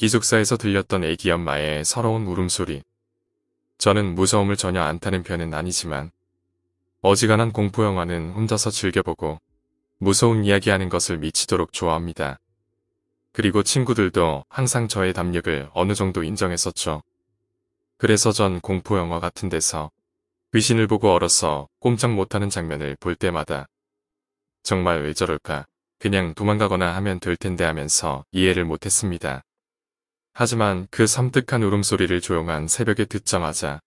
기숙사에서 들렸던 애기 엄마의 서러운 울음소리. 저는 무서움을 전혀 안 타는 편은 아니지만 어지간한 공포영화는 혼자서 즐겨보고 무서운 이야기하는 것을 미치도록 좋아합니다. 그리고 친구들도 항상 저의 담력을 어느 정도 인정했었죠. 그래서 전 공포영화 같은 데서 귀신을 보고 얼어서 꼼짝 못하는 장면을 볼 때마다 정말 왜 저럴까? 그냥 도망가거나 하면 될 텐데 하면서 이해를 못했습니다. 하지만 그 섬뜩한 울음소리를 조용한 새벽에 듣자마자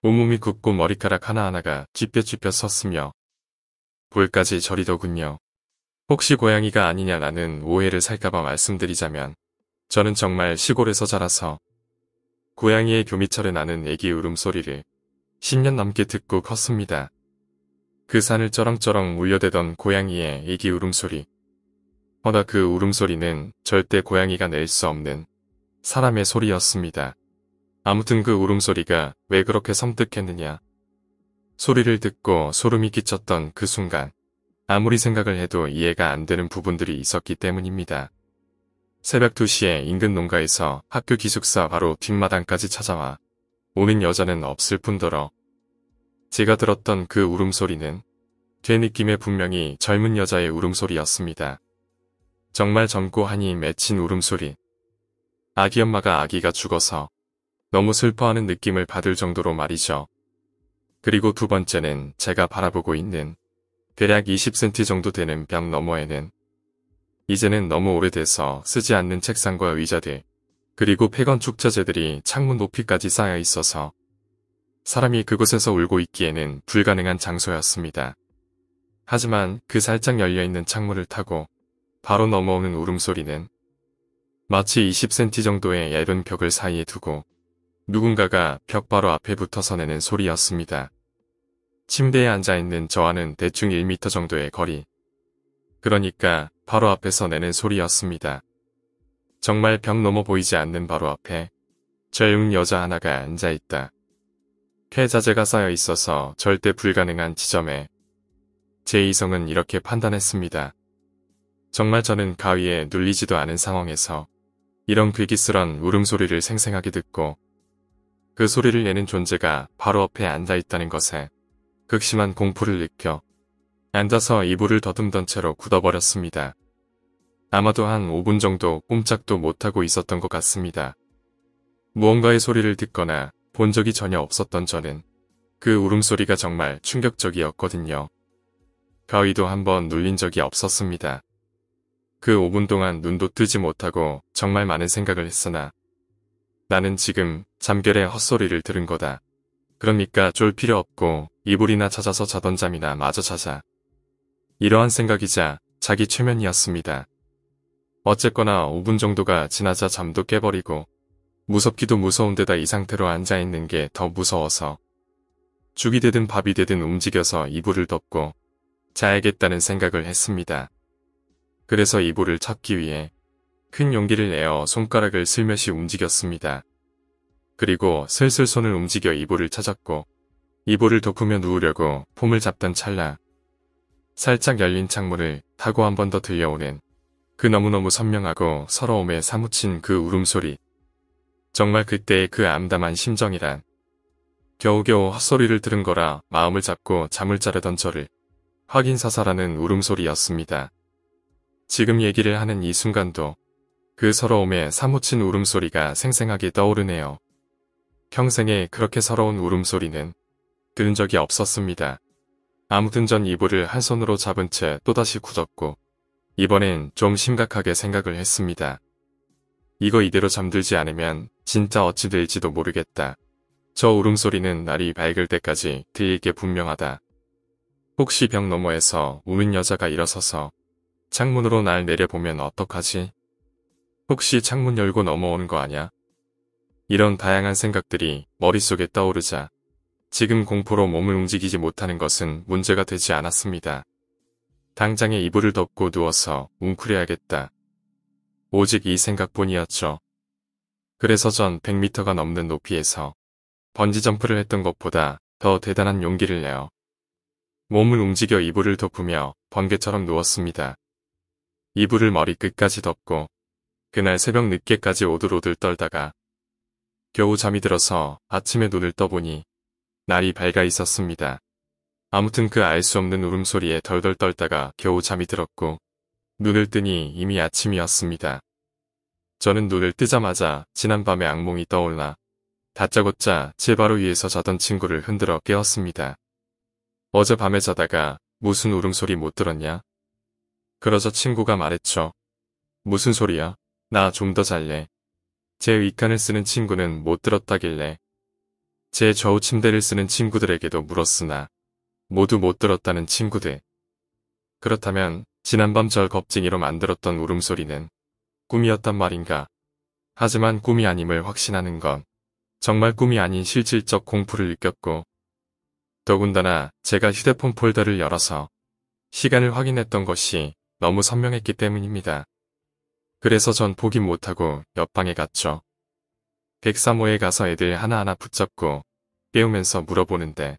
온몸이 굳고 머리카락 하나하나가 쥐뼛쥐뼛 섰으며 볼까지 저리더군요. 혹시 고양이가 아니냐라는 오해를 살까봐 말씀드리자면 저는 정말 시골에서 자라서 고양이의 교미철에 나는 애기 울음소리를 10년 넘게 듣고 컸습니다. 그 산을 쩌렁쩌렁 울려대던 고양이의 애기 울음소리. 허나 그 울음소리는 절대 고양이가 낼 수 없는 사람의 소리였습니다. 아무튼 그 울음소리가 왜 그렇게 섬뜩했느냐. 소리를 듣고 소름이 끼쳤던 그 순간 아무리 생각을 해도 이해가 안 되는 부분들이 있었기 때문입니다. 새벽 2시에 인근 농가에서 학교 기숙사 바로 뒷마당까지 찾아와 오는 여자는 없을 뿐더러 제가 들었던 그 울음소리는 제 느낌에 분명히 젊은 여자의 울음소리였습니다. 정말 젊고 한이 맺힌 울음소리. 아기 엄마가 아기가 죽어서 너무 슬퍼하는 느낌을 받을 정도로 말이죠. 그리고 두 번째는 제가 바라보고 있는 대략 20cm 정도 되는 벽 너머에는 이제는 너무 오래돼서 쓰지 않는 책상과 의자들, 그리고 폐건축 자재들이 창문 높이까지 쌓여 있어서 사람이 그곳에서 울고 있기에는 불가능한 장소였습니다. 하지만 그 살짝 열려있는 창문을 타고 바로 넘어오는 울음소리는 마치 20cm 정도의 얇은 벽을 사이에 두고 누군가가 벽 바로 앞에 붙어서 내는 소리였습니다. 침대에 앉아있는 저와는 대충 1m 정도의 거리. 그러니까 바로 앞에서 내는 소리였습니다. 정말 벽 넘어 보이지 않는 바로 앞에 젊은 여자 하나가 앉아있다. 폐자재가 쌓여 있어서 절대 불가능한 지점에 제 이성은 이렇게 판단했습니다. 정말 저는 가위에 눌리지도 않은 상황에서 이런 괴기스런 울음소리를 생생하게 듣고 그 소리를 내는 존재가 바로 앞에 앉아있다는 것에 극심한 공포를 느껴 앉아서 이불을 더듬던 채로 굳어버렸습니다. 아마도 한 5분 정도 꼼짝도 못하고 있었던 것 같습니다. 무언가의 소리를 듣거나 본 적이 전혀 없었던 저는 그 울음소리가 정말 충격적이었거든요. 가위도 한번 눌린 적이 없었습니다. 그 5분 동안 눈도 뜨지 못하고 정말 많은 생각을 했으나 나는 지금 잠결에 헛소리를 들은 거다. 그러니까 졸 필요 없고 이불이나 찾아서 자던 잠이나 마저 자자. 이러한 생각이자 자기 최면이었습니다. 어쨌거나 5분 정도가 지나자 잠도 깨버리고 무섭기도 무서운데다 이 상태로 앉아있는 게 더 무서워서 죽이 되든 밥이 되든 움직여서 이불을 덮고 자야겠다는 생각을 했습니다. 그래서 이불을 찾기 위해 큰 용기를 내어 손가락을 슬며시 움직였습니다. 그리고 슬슬 손을 움직여 이불을 찾았고 이불을 덮으며 누우려고 폼을 잡던 찰나 살짝 열린 창문을 타고 한 번 더 들려오는 그 너무너무 선명하고 서러움에 사무친 그 울음소리. 정말 그때의 그 암담한 심정이란 겨우겨우 헛소리를 들은 거라 마음을 잡고 잠을 자려던 저를 확인사살하는 울음소리였습니다. 지금 얘기를 하는 이 순간도 그 서러움에 사무친 울음소리가 생생하게 떠오르네요. 평생에 그렇게 서러운 울음소리는 들은 적이 없었습니다. 아무튼 전 이불을 한 손으로 잡은 채 또다시 굳었고 이번엔 좀 심각하게 생각을 했습니다. 이거 이대로 잠들지 않으면 진짜 어찌 될지도 모르겠다. 저 울음소리는 날이 밝을 때까지 들릴 게 분명하다. 혹시 벽 너머에서 우는 여자가 일어서서 창문으로 날 내려보면 어떡하지? 혹시 창문 열고 넘어오는 거 아냐? 이런 다양한 생각들이 머릿속에 떠오르자 지금 공포로 몸을 움직이지 못하는 것은 문제가 되지 않았습니다. 당장에 이불을 덮고 누워서 웅크려야겠다. 오직 이 생각뿐이었죠. 그래서 전 100m가 넘는 높이에서 번지점프를 했던 것보다 더 대단한 용기를 내어 몸을 움직여 이불을 덮으며 번개처럼 누웠습니다. 이불을 머리끝까지 덮고 그날 새벽 늦게까지 오들오들 떨다가 겨우 잠이 들어서 아침에 눈을 떠보니 날이 밝아 있었습니다. 아무튼 그 알 수 없는 울음소리에 덜덜 떨다가 겨우 잠이 들었고 눈을 뜨니 이미 아침이었습니다. 저는 눈을 뜨자마자 지난밤의 악몽이 떠올라 다짜고짜 제 바로 위에서 자던 친구를 흔들어 깨웠습니다. 어젯밤에 자다가 무슨 울음소리 못 들었냐? 그러자 친구가 말했죠. 무슨 소리야? 나 좀 더 잘래. 제 윗간을 쓰는 친구는 못 들었다길래 제 좌우 침대를 쓰는 친구들에게도 물었으나 모두 못 들었다는 친구들. 그렇다면 지난밤 절 겁쟁이로 만들었던 울음소리는 꿈이었단 말인가? 하지만 꿈이 아님을 확신하는 건 정말 꿈이 아닌 실질적 공포를 느꼈고 더군다나 제가 휴대폰 폴더를 열어서 시간을 확인했던 것이 너무 선명했기 때문입니다. 그래서 전 포기 못하고 옆방에 갔죠. 103호에 가서 애들 하나하나 붙잡고 깨우면서 물어보는데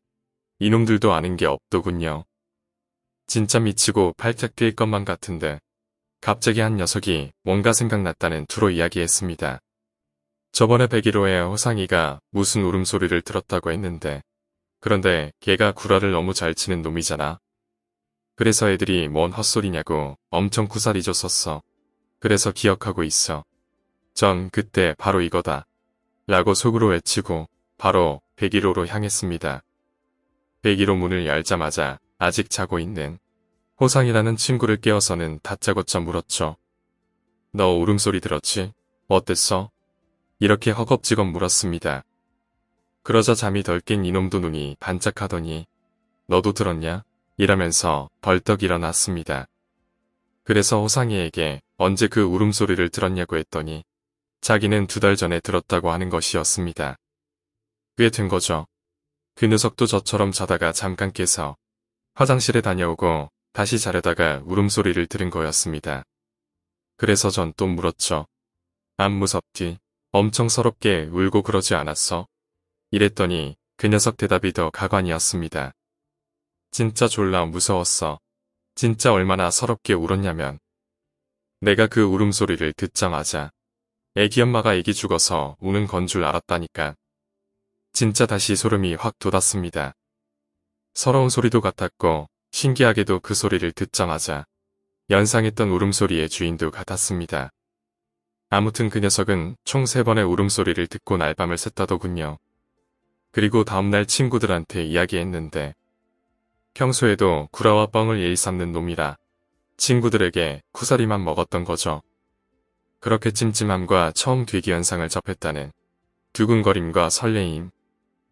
이놈들도 아는 게 없더군요. 진짜 미치고 팔짝 뛸 것만 같은데 갑자기 한 녀석이 뭔가 생각났다는 투로 이야기했습니다. 저번에 101호에 호상이가 무슨 울음소리를 들었다고 했는데 그런데 걔가 구라를 너무 잘 치는 놈이잖아. 그래서 애들이 뭔 헛소리냐고 엄청 구사리 줬었어. 그래서 기억하고 있어. 전 그때 바로 이거다. 라고 속으로 외치고 바로 101호로 향했습니다. 101호 문을 열자마자 아직 자고 있는 호상이라는 친구를 깨워서는 다짜고짜 물었죠. 너 울음소리 들었지? 어땠어? 이렇게 허겁지겁 물었습니다. 그러자 잠이 덜 깬 이놈도 눈이 반짝하더니 너도 들었냐? 이러면서 벌떡 일어났습니다. 그래서 호상이에게 언제 그 울음소리를 들었냐고 했더니 자기는 2달 전에 들었다고 하는 것이었습니다. 꽤 된 거죠. 그 녀석도 저처럼 자다가 잠깐 깨서 화장실에 다녀오고 다시 자려다가 울음소리를 들은 거였습니다. 그래서 전 또 물었죠. 안 무섭디? 엄청 서럽게 울고 그러지 않았어? 이랬더니 그 녀석 대답이 더 가관이었습니다. 진짜 졸라 무서웠어. 진짜 얼마나 서럽게 울었냐면 내가 그 울음소리를 듣자마자 애기 엄마가 애기 죽어서 우는 건 줄 알았다니까. 진짜 다시 소름이 확 돋았습니다. 서러운 소리도 같았고 신기하게도 그 소리를 듣자마자 연상했던 울음소리의 주인도 같았습니다. 아무튼 그 녀석은 총 3번의 울음소리를 듣고 날밤을 샜다더군요. 그리고 다음날 친구들한테 이야기했는데 평소에도 구라와 뻥을 예의삼는 놈이라 친구들에게 쿠사리만 먹었던 거죠. 그렇게 찜찜함과 처음 괴기 현상을 접했다는 두근거림과 설레임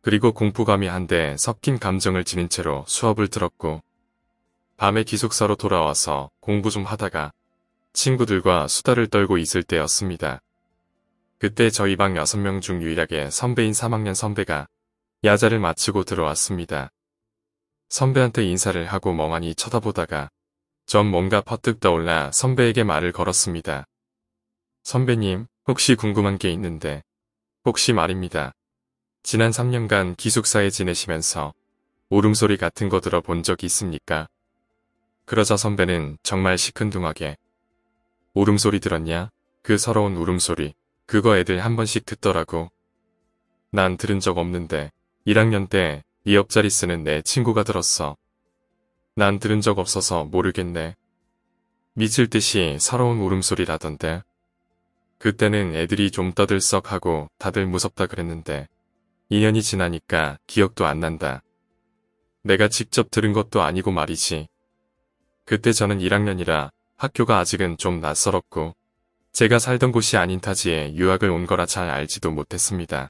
그리고 공포감이 한데 섞인 감정을 지닌 채로 수업을 들었고 밤에 기숙사로 돌아와서 공부 좀 하다가 친구들과 수다를 떨고 있을 때였습니다. 그때 저희 방 6명 중 유일하게 선배인 3학년 선배가 야자를 마치고 들어왔습니다. 선배한테 인사를 하고 멍하니 쳐다보다가 전 뭔가 퍼뜩 떠올라 선배에게 말을 걸었습니다. 선배님, 혹시 궁금한 게 있는데 혹시 말입니다. 지난 3년간 기숙사에 지내시면서 울음소리 같은 거 들어본 적 있습니까? 그러자 선배는 정말 시큰둥하게 울음소리 들었냐? 그 서러운 울음소리. 그거 애들 한 번씩 듣더라고. 난 들은 적 없는데 1학년 때 네 옆자리 쓰는 내 친구가 들었어. 난 들은 적 없어서 모르겠네. 미칠 듯이 서러운 울음소리라던데. 그때는 애들이 좀 떠들썩하고 다들 무섭다 그랬는데 2년이 지나니까 기억도 안 난다. 내가 직접 들은 것도 아니고 말이지. 그때 저는 1학년이라 학교가 아직은 좀 낯설었고 제가 살던 곳이 아닌 타지에 유학을 온 거라 잘 알지도 못했습니다.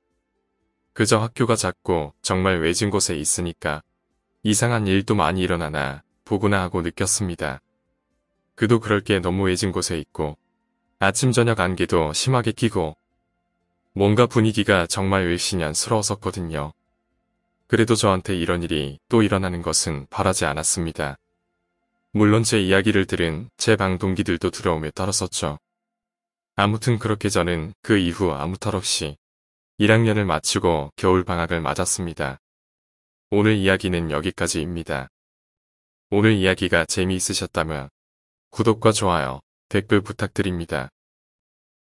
그저 학교가 작고 정말 외진 곳에 있으니까 이상한 일도 많이 일어나나 보구나 하고 느꼈습니다. 그도 그럴 게 너무 외진 곳에 있고 아침 저녁 안개도 심하게 끼고 뭔가 분위기가 정말 을씨년스러웠었거든요. 그래도 저한테 이런 일이 또 일어나는 것은 바라지 않았습니다. 물론 제 이야기를 들은 제 방 동기들도 두려움에 떨었었죠. 아무튼 그렇게 저는 그 이후 아무 탈 없이 1학년을 마치고 겨울방학을 맞았습니다. 오늘 이야기는 여기까지입니다. 오늘 이야기가 재미있으셨다면 구독과 좋아요, 댓글 부탁드립니다.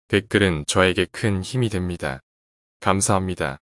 댓글은 저에게 큰 힘이 됩니다. 감사합니다.